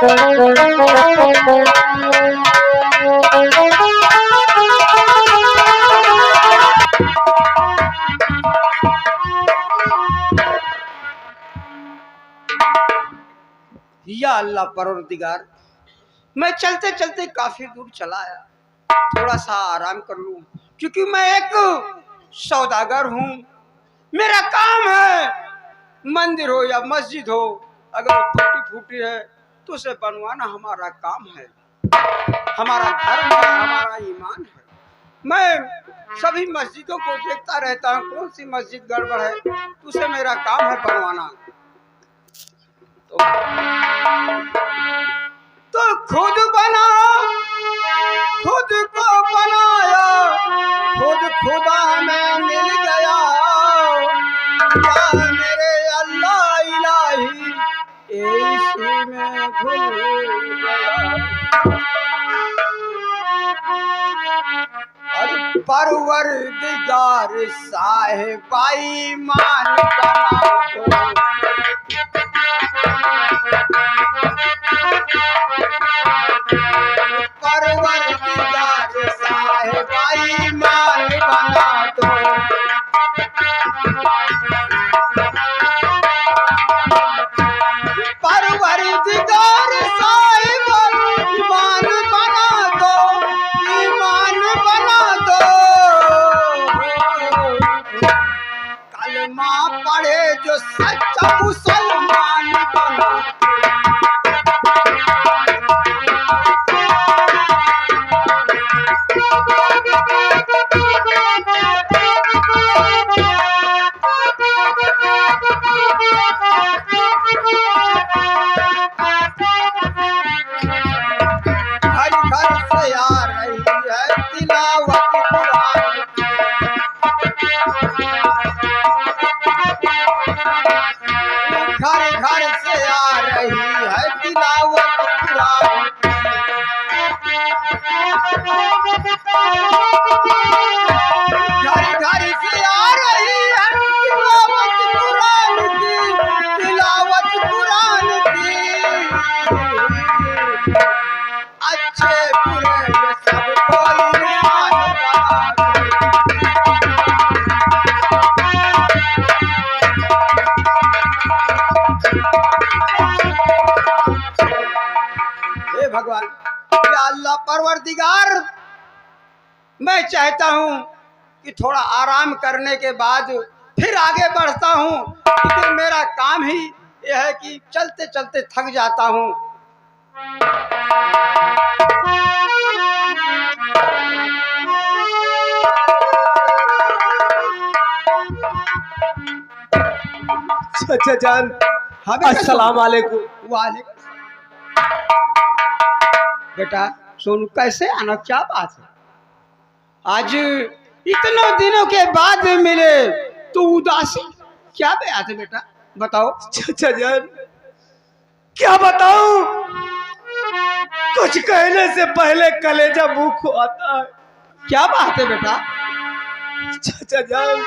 या अल्लाह परवरदिगार, मैं चलते चलते काफी दूर चला आया, थोड़ा सा आराम कर लूं, क्योंकि मैं एक सौदागर हूँ। मेरा काम है मंदिर हो या मस्जिद हो, अगर टूटी फूटी है तो उसे बनवाना हमारा काम है, हमारा धर्म है, हमारा ईमान है। मैं सभी मस्जिदों को देखता रहता हूँ, कौन सी मस्जिद गड़बड़ है तो उसे मेरा काम है बनवाना। तो खुद बना, खुद को बनाया, खुद खुदा में मिल गया। या मेरे अल्लाह इलाही इसी में घुल गया। और परवरदिगार साहिबाई मान बना परवरदिगार साहिबाई मान बना दो। परवरदिगार साहिब ईमान बना दो, ईमान बना दो। कलमा पढ़े जो सच्चा मुसलमान बना। भगवान या अल्लाह परवरदिगार, मैं चाहता हूँ कि थोड़ा आराम करने के बाद फिर आगे बढ़ता हूँ, क्योंकि मेरा काम ही यह है कि चलते चलते थक जाता हूँ। चाचा जान, अस्सलाम वालेकुम। वालेकुम। बेटा सोनू, कैसे आना, क्या बात है? आज इतने दिनों के बाद मिले तो उदासी, क्या बात है बेटा, बताओ। चाचा जान, क्या बताऊं, कुछ कहने से पहले कलेजा मुंह को आता है। क्या बात है बेटा? चाचा जान,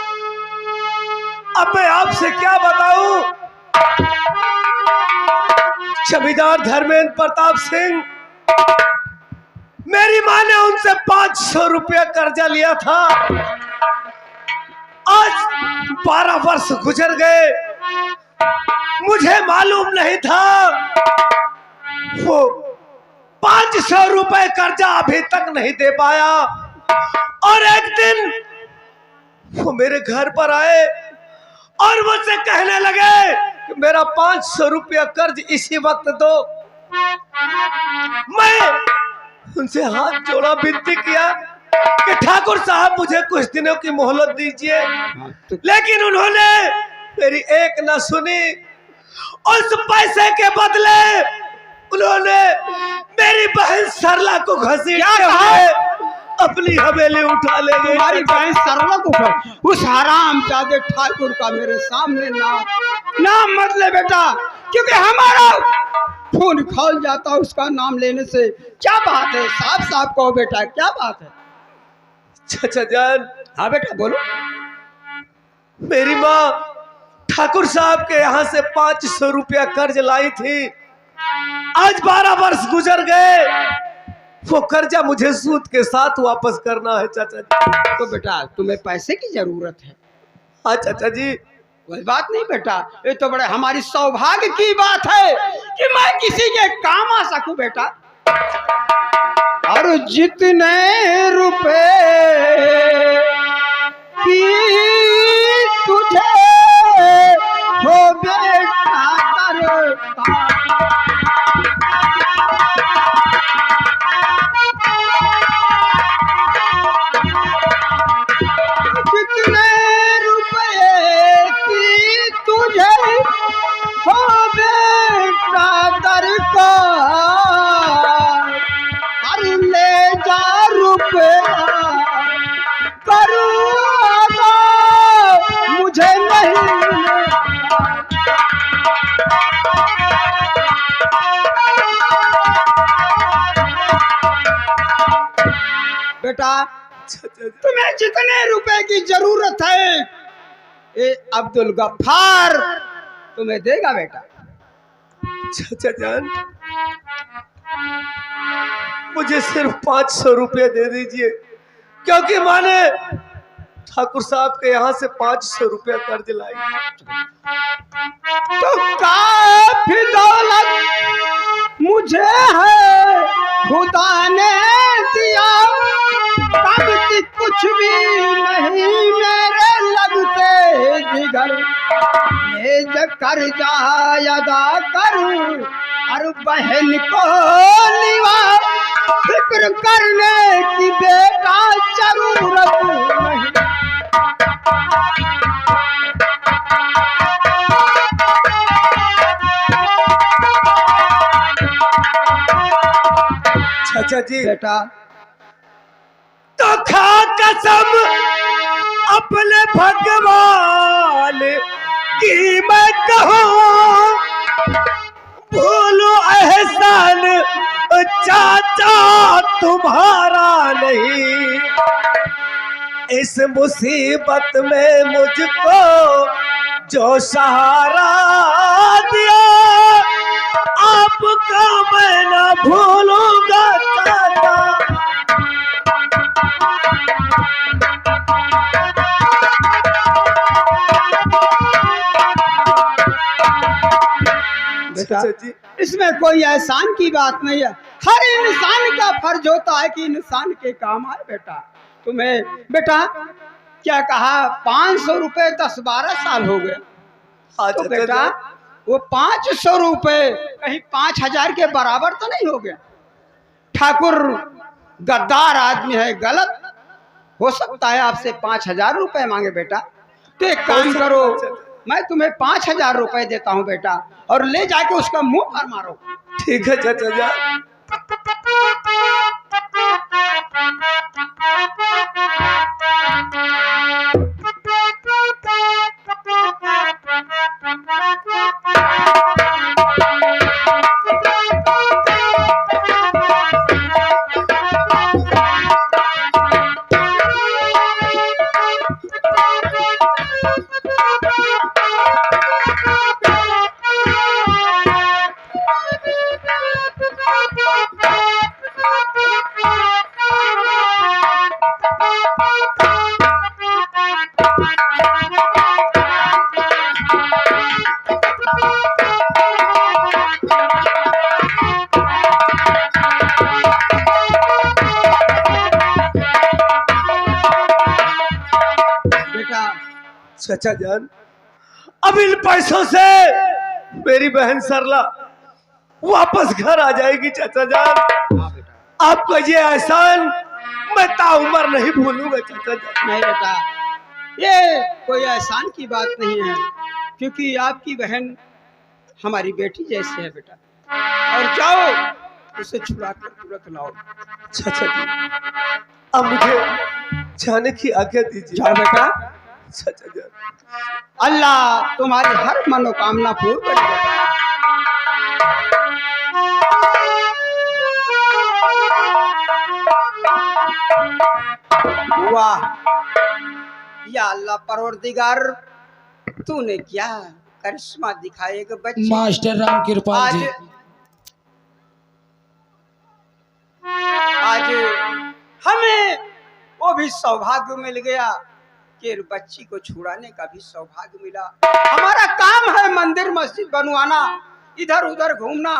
अब मैं आपसे क्या बताऊं, जमींदार धर्मेंद्र प्रताप सिंह, मेरी माँ ने उनसे 500 रुपया कर्जा लिया था। आज 12 वर्ष गुजर गए, मुझे मालूम नहीं था वो 500 रुपए कर्जा अभी तक नहीं दे पाया। और एक दिन वो मेरे घर पर आए और मुझसे कहने लगे कि मेरा 500 रुपया कर्ज इसी वक्त दो। मैं उनसे हाथ जोड़ा, विनती किया कि ठाकुर साहब मुझे कुछ दिनों की मोहलत दीजिए, लेकिन उन्होंने मेरी एक न सुनी। उस पैसे के बदले उन्होंने मेरी बहन सरला को घसीटते हुए अपनी हवेली उठा ले गई। तुम्हारी बहन सरला को उस हरामजादे ठाकुर का मेरे सामने नाम मत ले बेटा, क्योंकि हमारा खून खौल जाता उसका नाम लेने से। क्या बात है, साफ साफ कहो बेटा, क्या बात है? चाचा जान। हाँ बेटा बोलो। मेरी माँ ठाकुर साहब के यहाँ से 500 रुपया कर्ज लाई थी। आज 12 वर्ष गुजर गए, वो कर्जा मुझे सूद के साथ वापस करना है चाचा जी। तो बेटा तुम्हें पैसे की जरूरत है। हाँ चाचा जी। कोई बात नहीं बेटा, ये तो बड़े हमारी सौभाग्य की बात है कि मैं किसी के काम आ सकूं बेटा। और जितने रुपए की तुझे हो बेटा करता, कितने रुपए की तुझे हो बेटा दरकार, अरे ले जा रुपया करूँगा मुझे नहीं। बेटा तुम्हें जितने रुपए की जरूरत है ये अब्दुल गफ्फार तुम्हें देगा बेटा। चाचा जान, मुझे सिर्फ 500 रुपये दे दीजिए, क्योंकि माने ठाकुर साहब के यहाँ से 500 रुपया कर्ज लाई। तो काफी दौलत मुझे है खुदा ने दिया, कभी कुछ भी नहीं मेरे लगते जिगर, ले जा कर्जा अदा करूं और बहन को निवा, फिक्र करने की बेटा जरूरत नहीं। चाचा जी बेटा तो खा कसम अपने भगवान की मैं कहूँ, भूलो एहसान चाचा तुम्हारा नहीं, इस मुसीबत में मुझको जो सहारा दिया, आपका मैं ना भूलूंगा चाचा। बेटा इसमें कोई एहसान की बात नहीं है, हर इंसान का फर्ज होता है कि इंसान के काम आए बेटा। तुम्हें बेटा क्या कहा 500 रुपए 10-12 साल हो गए, तो बेटा वो 500 रुपए कहीं 5000 के बराबर तो नहीं हो गया। ठाकुर गद्दार आदमी है, गलत हो सकता है आपसे 5000 रुपए मांगे बेटा। तो एक काम करो, मैं तुम्हें 5000 रुपए देता हूँ बेटा, और ले जाके उसका मुंह पर मारो। ठीक है चाचा जान। चाचा जान, अब इन पैसों से मेरी बहन सरला वापस घर आ जाएगी चाचा जान। आपका ये एहसान मैं ताउम्र नहीं भूलूंगा चाचा जान। नहीं बेटा, ये कोई एहसान की बात नहीं है, क्योंकि आपकी बहन हमारी बेटी जैसी है बेटा। और जाओ उसे छुड़ा कर तुरंत लाओ। चाचा जी अब मुझे जाने की आज्ञा दीजिए। जाओ बेटा। चाचा जान, अल्लाह तुम्हारी हर मनोकामना पूर्ण करेगा। वाह या अल्लाह परवरदिगार, तूने क्या करिश्मा दिखाएगा बच्चे। मास्टर राम कृपाल आज जी, हमें वो भी सौभाग्य मिल गया कि बच्ची को छुड़ाने का भी सौभाग्य मिला। हमारा काम है मंदिर मस्जिद बनवाना, इधर उधर घूमना,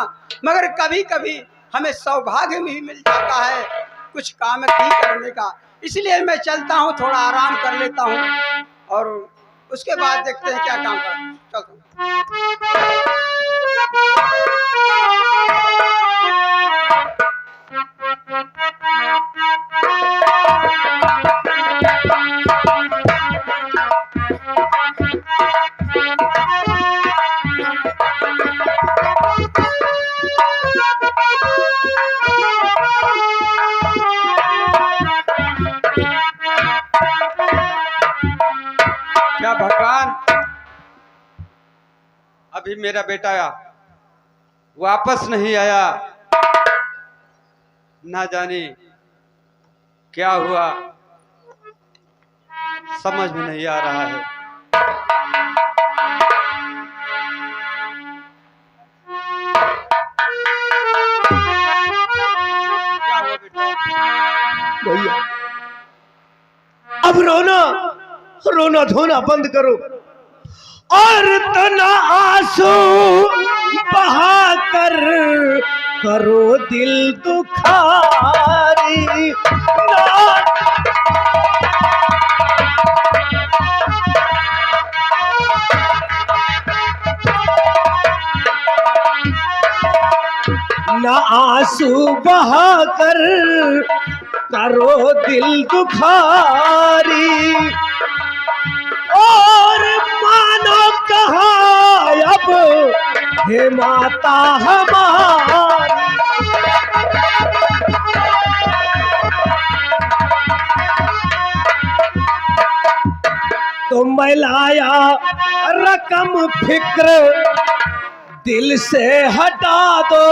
मगर कभी कभी हमें सौभाग्य भी मिल जाता है कुछ काम नहीं करने का। इसलिए मैं चलता हूँ, थोड़ा आराम कर लेता हूँ और उसके बाद देखते हैं क्या काम करना। चलता हूँ। क्या भगवान, अभी मेरा बेटा वापस नहीं आया, ना जाने क्या हुआ, समझ में नहीं आ रहा है। क्या हुआ बेटा? भैया अब रोना धोना बंद करो और तना आंसू बहा कर करो दिल दुखारी। ना आंसू बहा कर करो दिल दुखारी और मानो कहाँ अब हे माता हमारी। तो मैं लाया रकम फिक्र दिल से हटा दो,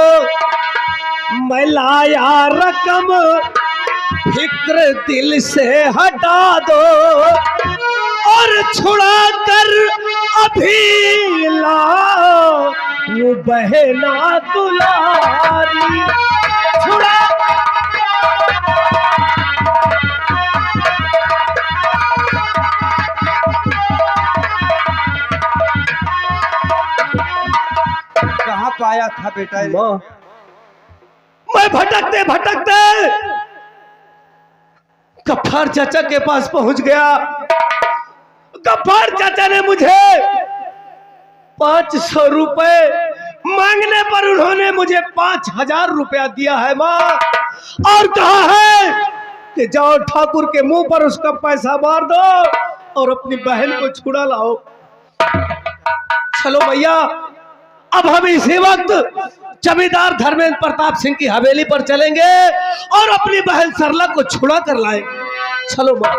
मैं लाया रकम फिक्र दिल से हटा दो और छुड़ा कर अभी लाओ वो बहना दुलारी। छुड़ा कहाँ पाया था बेटा? मैं भटकते भटकते गफ्फार चाचा के पास पहुंच गया। गफ्फार चाचा ने मुझे 500 रुपए मांगने पर उन्होंने मुझे 5000 रुपया दिया है माँ, और कहा है कि जाओ ठाकुर के मुंह पर उसका पैसा मार दो और अपनी बहन को छुड़ा लाओ। चलो भैया, अब हम इसी वक्त जमींदार धर्मेंद्र प्रताप सिंह की हवेली पर चलेंगे और अपनी बहन सरला को छुड़ा कर लाएंगे। चलो माँ।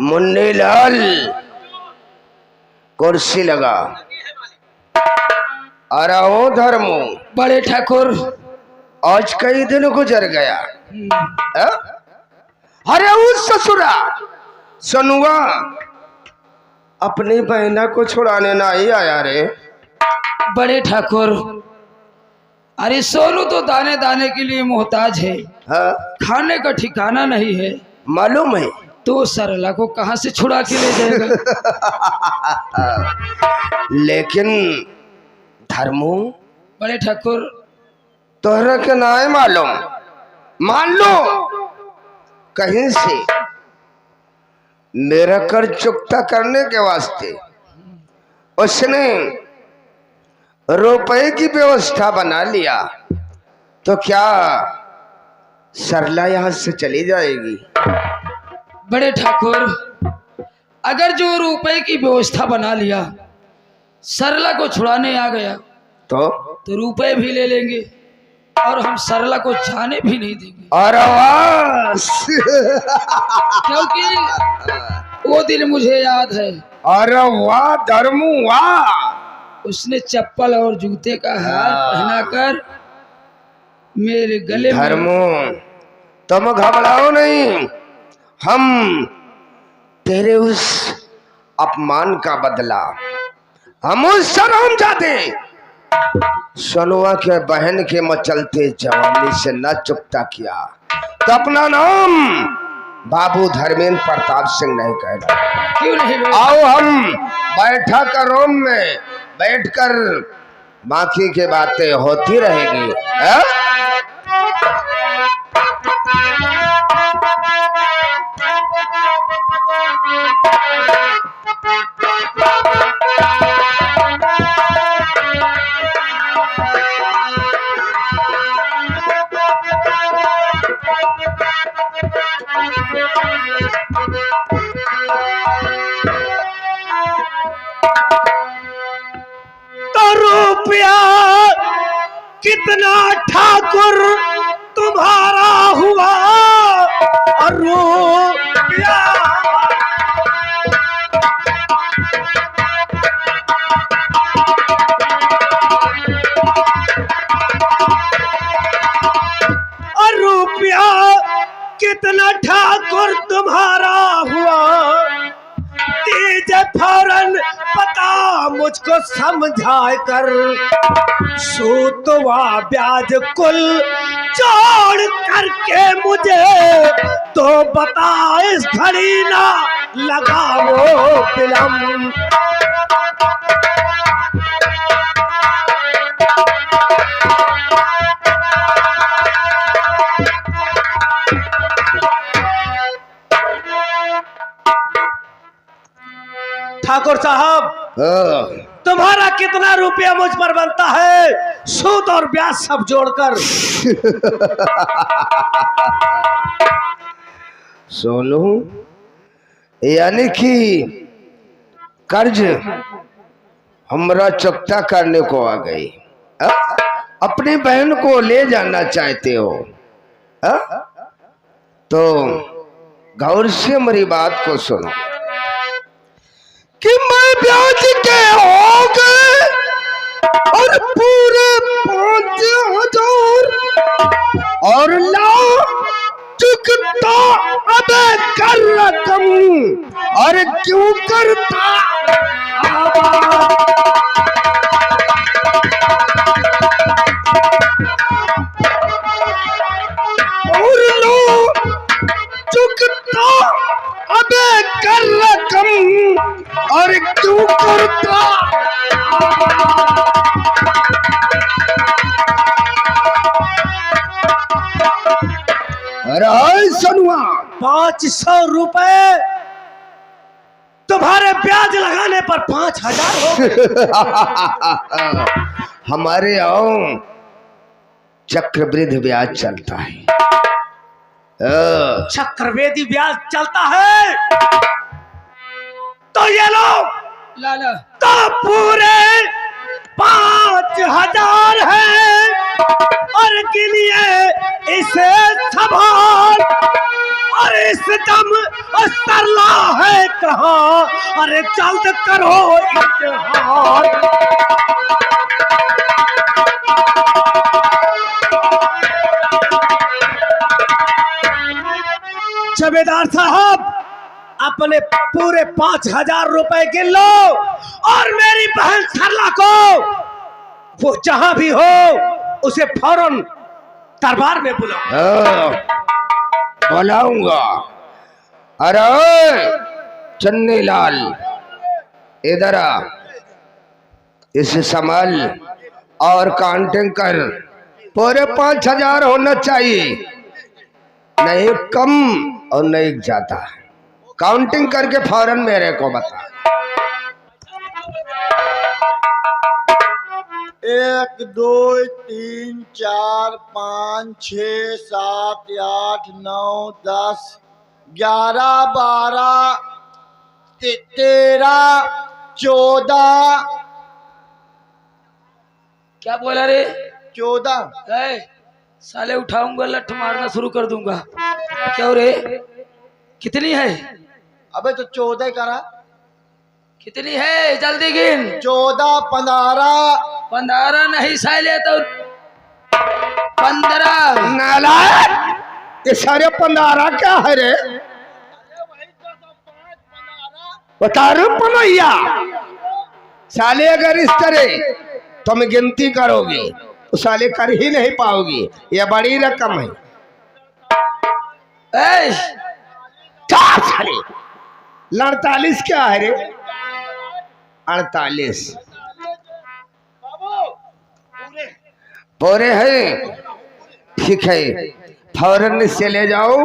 मुन्नी लाल कुर्सी लगा। अरे ओ धर्मो, बड़े ठाकुर, आज कई दिन गुजर गया। अरे उस ससुरा सनुआ अपनी बहना को छुड़ाने ना ही आया रे। बड़े ठाकुर, अरे सोनू तो दाने दाने के लिए मोहताज है, हाँ? खाने का ठिकाना नहीं है। मालूम है तो सरला को कहां से छुड़ा के ले जाएगा? लेकिन धर्मो, बड़े ठाकुर, तोहरा के ना है मालूम, मान लो कहीं से मेरा कर्ज चुकता करने के वास्ते उसने रुपए की व्यवस्था बना लिया, तो क्या सरला यहां से चली जाएगी? बड़े ठाकुर, अगर जो रुपए की व्यवस्था बना लिया, सरला को छुड़ाने आ गया तो रुपए भी ले लेंगे और हम सरला को जाने भी नहीं देंगे। और आवाज क्योंकि वो दिन मुझे याद है, अरे वाह धर्मू वाह। उसने चप्पल और जूते का हार पहनाकर मेरे गले में। धर्मू तुम घबराओ नहीं, हम तेरे उस अपमान का बदला हम उस शर्मजादे सनुआ के बहन के मचलते जवानी से न चुकता किया तो अपना नाम बाबू धर्मेंद्र प्रताप सिंह नहीं कहना। क्यों नहीं बे? आओ हम बैठा कर रूम में बैठकर बाकी की बातें होती रहेगी। तो रुपया कितना ठाकुर तुम्हारा हुआ, और रुपया और रुपया कितना ठाकुर तुम्हारा हुआ, दीजिए फौरन पता मुझको समझा कर, सूतवा ब्याज कुल जोड़ करके मुझे तो बता इस घड़ी ना लगाओ विलम्ब। ठाकुर साहब, तुम्हारा कितना रुपया मुझ पर बनता है, सूद और ब्याज सब जोड़कर? सोनू, यानी कि कर्ज हमरा चुकता करने को आ गई। अपनी बहन को ले जाना चाहते हो? तो गौर से मेरी बात को सुनो कि मैं ब्याज के हो गए और पूरे 5,000 और ला चुकता अबे कर रकम और क्यों करता और लो चुकता अबे कर रकम और क्यों करता। अरे सनुआ, 500 रुपए तुम्हारे ब्याज लगाने पर 5,000 हो गए। हमारे यहाँ चक्रवृद्धि ब्याज चलता है। चक्रवृद्धि ब्याज चलता है तो ये लोग लाला तो पूरे 5,000 है, और गिनिए इसे संभाल, और इस दम सरला है कहाँ, अरे जल्द करो इम्तिहान। जमींदार साहब, अपने पूरे 5,000 रुपए गिन लो और मेरी बहन सरला को वो जहां भी हो उसे फौरन दरबार में बुलाओ। बुलाऊंगा। अरे चन्नी लाल, इधर आ, इसे संभाल और काउंटिंग कर। पूरे 5,000 होना चाहिए, नहीं कम और नहीं ज्यादा। काउंटिंग करके फौरन मेरे को बता। 1 2 3 4 5 6 7 8 9 10 11 12 13 14। क्या बोला रे? 14। साले उठाऊंगा, लठ मारना शुरू कर दूंगा। क्यों रे? कितनी है? अबे तो 14 करा। कितनी है जल्दी गिन। 14, 15। 15 नहीं साले तो 15। नालायक, ये सारे 15 क्या है रे? बता रहे हो पनैया। साले अगर इस तरह तुम गिनती करोगे तो साले कर ही नहीं पाओगे, ये बड़ी रकम है। ए, क्या साले 48 क्या है रे? 48 पूरे हैं। ठीक है, फौरन से ले जाओ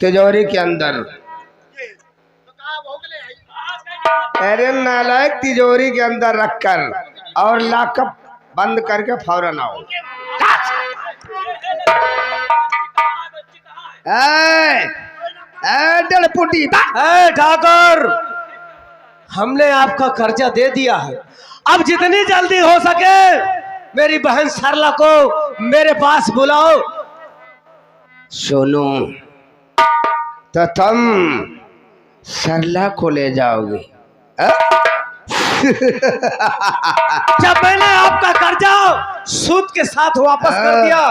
तिजोरी के अंदर। अरे नालायक, तिजोरी के अंदर रखकर और लॉकअप बंद करके फौरन आओ। डलपुटी ठाकुर, हमने आपका कर्जा दे दिया है। अब जितनी जल्दी हो सके मेरी बहन सरला को मेरे पास बुलाओ। सुनो, तो तुम सरला को ले जाओगे? जब मैंने आपका कर्जा सूद के साथ वापस कर दिया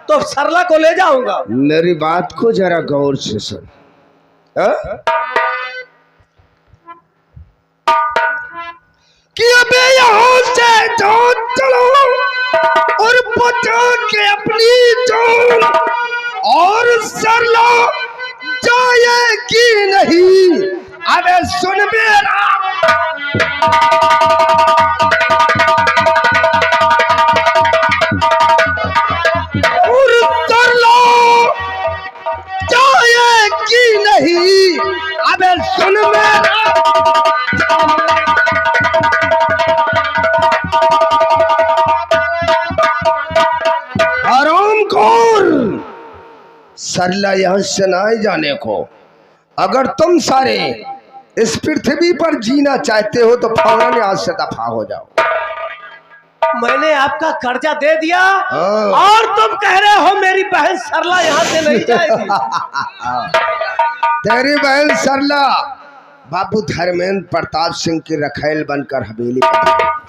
तो सरला को ले जाऊंगा। मेरी बात को जरा गौर से सुन। कि अबे यहाँ से जान चलो और बचा के अपनी जान, और सरला जाएगी नहीं। अबे सुन मेरा, और सरला जाएगी नहीं। अबे सुन मेरा, आराम खोर, सरला यहाँ से ना जाने को। अगर तुम सारे इस पृथ्वी पर जीना चाहते हो तो फौरन यहाँ से दफा हो जाओ। मैंने आपका कर्जा दे दिया हाँ। और तुम कह रहे हो मेरी बहन सरला यहाँ से नहीं जाएगी। तेरी बहन सरला बाबू धर्मेंद्र प्रताप सिंह की रखेल बनकर हवेली पर।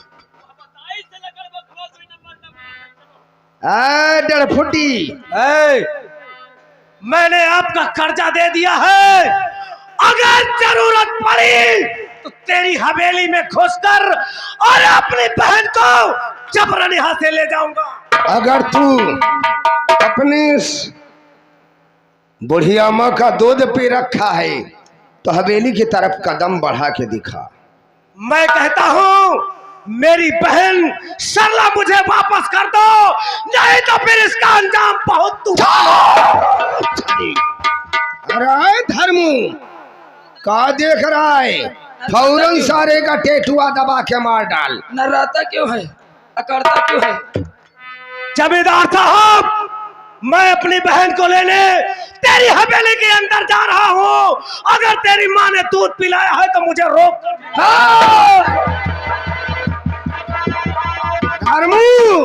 डरफुटी, मैंने आपका कर्जा दे दिया है। अगर जरूरत पड़ी तो तेरी हवेली में घुसकर और अपनी बहन को जबरन यहाँ से ले जाऊंगा। अगर तू अपनी बुढ़िया माँ का दूध पी रखा है तो हवेली की तरफ कदम बढ़ा के दिखा। मैं कहता हूँ मेरी बहन सरला मुझे वापस कर दो, नहीं तो फिर इसका अंजाम बहुत अरे धर्मू, का देख रहा है? फौरन सारे का टेटुआ दबा के मार डाल। नर्राता क्यों है, अकड़ता क्यों है? जमींदार साहब, मैं अपनी बहन को लेने तेरी हवेली के अंदर जा रहा हूँ। अगर तेरी माँ ने दूध पिलाया है तो मुझे रोक कर। धर्मू,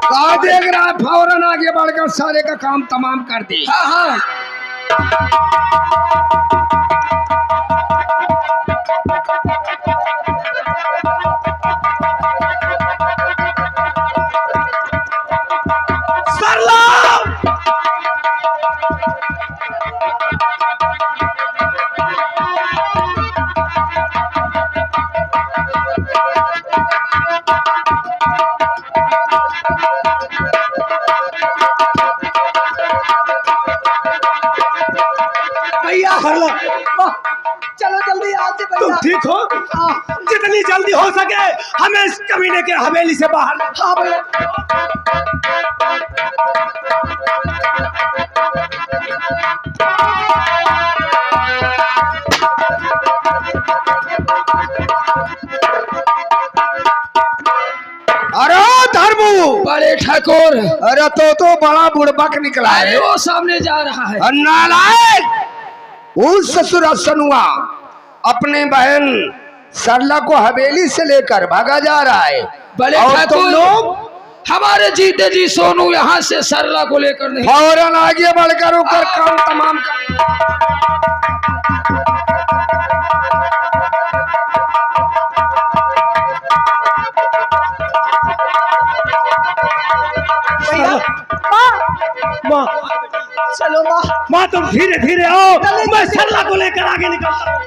का देख रहा है? फौरन आगे बढ़कर सारे का काम तमाम कर दे। हाँ हाँ। सरला, भैया सरला, चलो जल्दी आज से तुम भैया। ठीक हो? जितनी जल्दी हो सके हमें इस कमीने के हवेली से बाहर। हाँ भैया। अरे धर्मू, बड़े ठाकुर, अरे तो बड़ा बुड़बक निकला अरे है। वो सामने जा रहा है। नालायक, उस ससुरा सनुआ अपने बहन सरला को हवेली से लेकर भागा जा रहा है। बड़े और तुम ठाकुर, लोग हमारे जीते जी सोनू यहाँ से सरला को लेकर नहीं। फौरन आगे बढ़कर ऊपर काम तमाम कर। माँ तुम धीरे धीरे आओ, मैं सरला को लेकर आगे निकलता हूँ।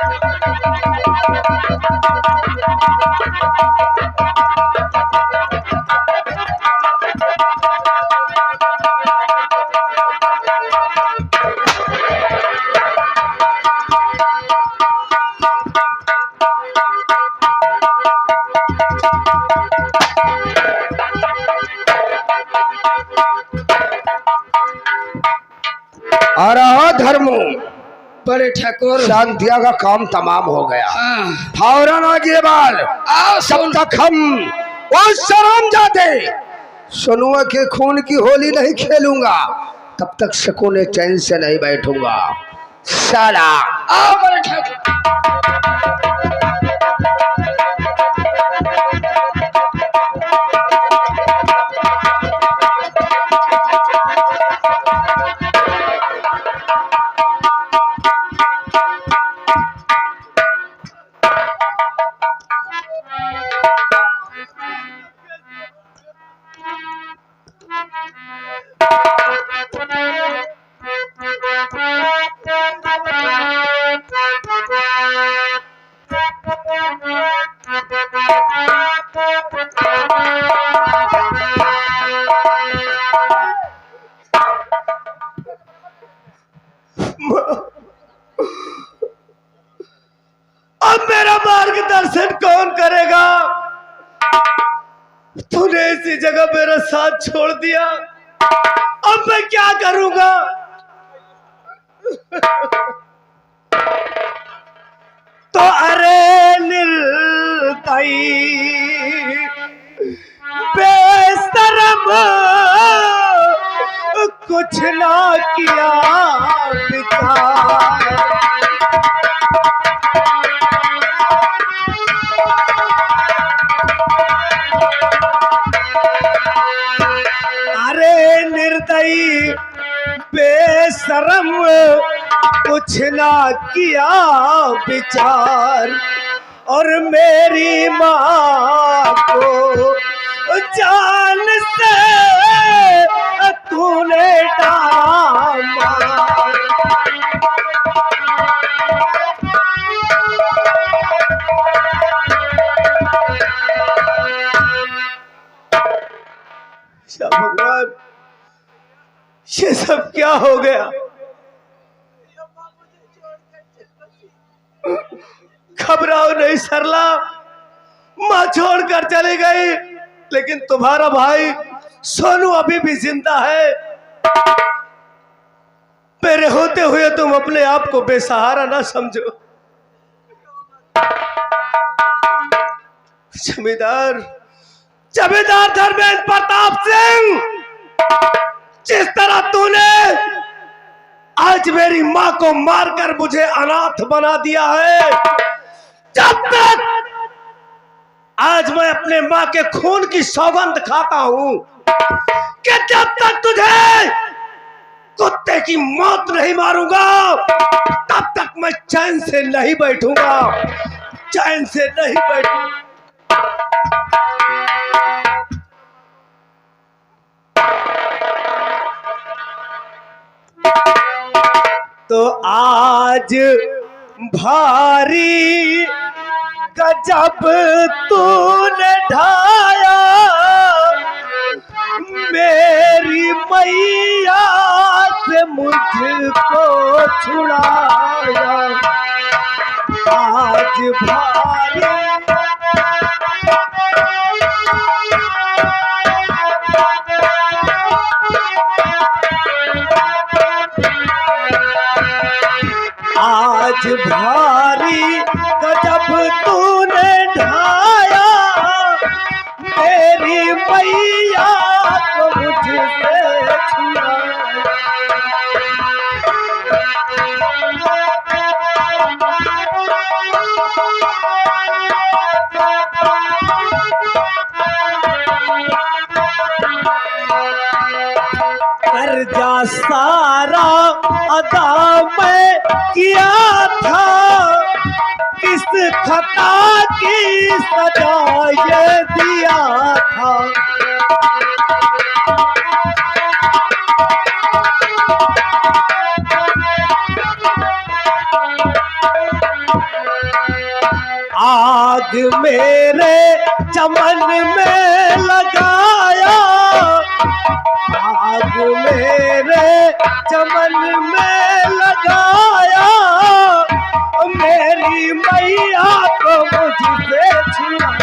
आ रहा धर्मो, बड़े ठाकुर। शांतिया का काम तमाम हो गया। हाँ, फौरन आगे बाल, आओ जब सुन। तक हम उस शराम जाते सोनुआ के खून की होली नहीं खेलूंगा, तब तक सुकून चैन से नहीं बैठूंगा। साला आओ बड़े ठाकुर। अब मेरा मार्गदर्शन कौन करेगा? तूने इसी जगह मेरा साथ छोड़ दिया, अब मैं क्या करूंगा? तो अरे निर्दयी बेशरम, कुछ ना किया विचार। अरे निर्दयी बेशरम, कुछ ना किया विचार, और मेरी माँ को जान से तूने डाला मार। भगवान, ये सब क्या हो गया? घबराओ नहीं सरला, माँ छोड़कर चली गई, लेकिन तुम्हारा भाई सोनू अभी भी जिंदा है। मेरे होते हुए तुम अपने आप को बेसहारा ना समझो। जमींदार जमींदार धर्मेंद्र प्रताप सिंह, जिस तरह तूने आज मेरी मां को मारकर मुझे अनाथ बना दिया है, जब तक आज मैं अपने मां के खून की सौगंध खाता हूं कि जब तक तुझे कुत्ते की मौत नहीं मारूंगा, तब तक मैं चैन से नहीं बैठूंगा, चैन से नहीं बैठूंगा। तो आज भारी गजब तूने ढाया, मेरी मैया से मुझको छुड़ाया। आज भारी आज भारी गजब तूने ढाया, मेरी मैया को मुझसे छुड़ाया। कर्जा सारा अदा मैं किया था, किस खता की सजा ये दिया था। आग मेरे चमन में लगाया, आग मेरे चमन में लगाया, मेरी मैया को मुझसे छुड़ा।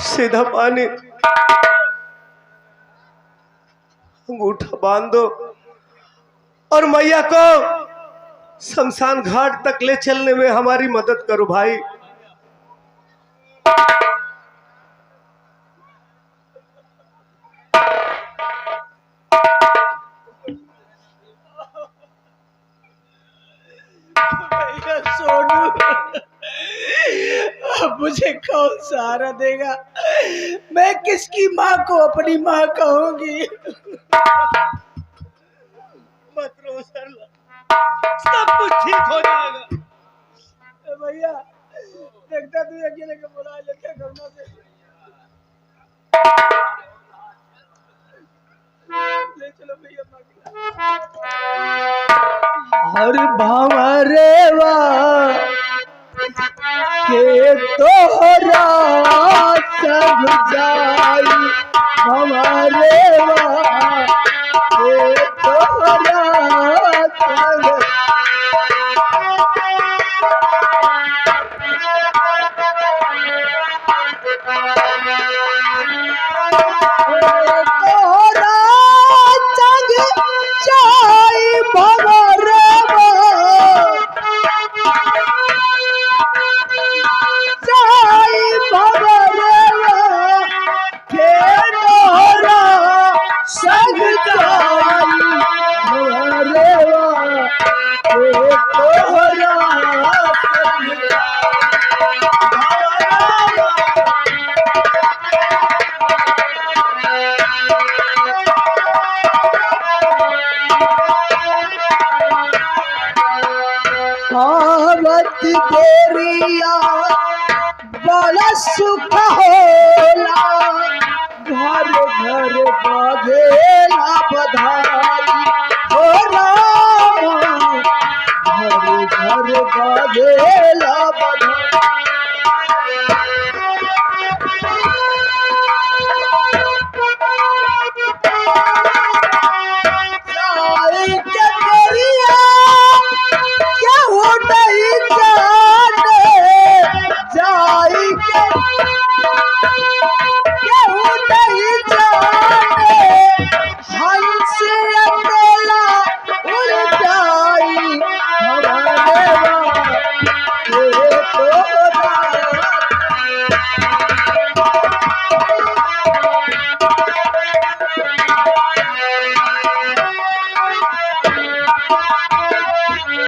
सीधा पानी, अंगूठा बांध दो और मैया को शमशान घाट तक ले चलने में हमारी मदद करो भाई। सोनू, अब मुझे कौन सहारा देगा? मैं किसकी माँ को अपनी माँ कहूंगी? मत रो सरला, सब कुछ ठीक हो जाएगा। भैया देखता तू अकेले को बुला लेते करना से ले चलो भैया। हर भंवरेवा के तोहरा सब जाई, भंवरेवा के तोहरा सब गोरिया बड़ा सुख होला, घर घर बधेला बधाई।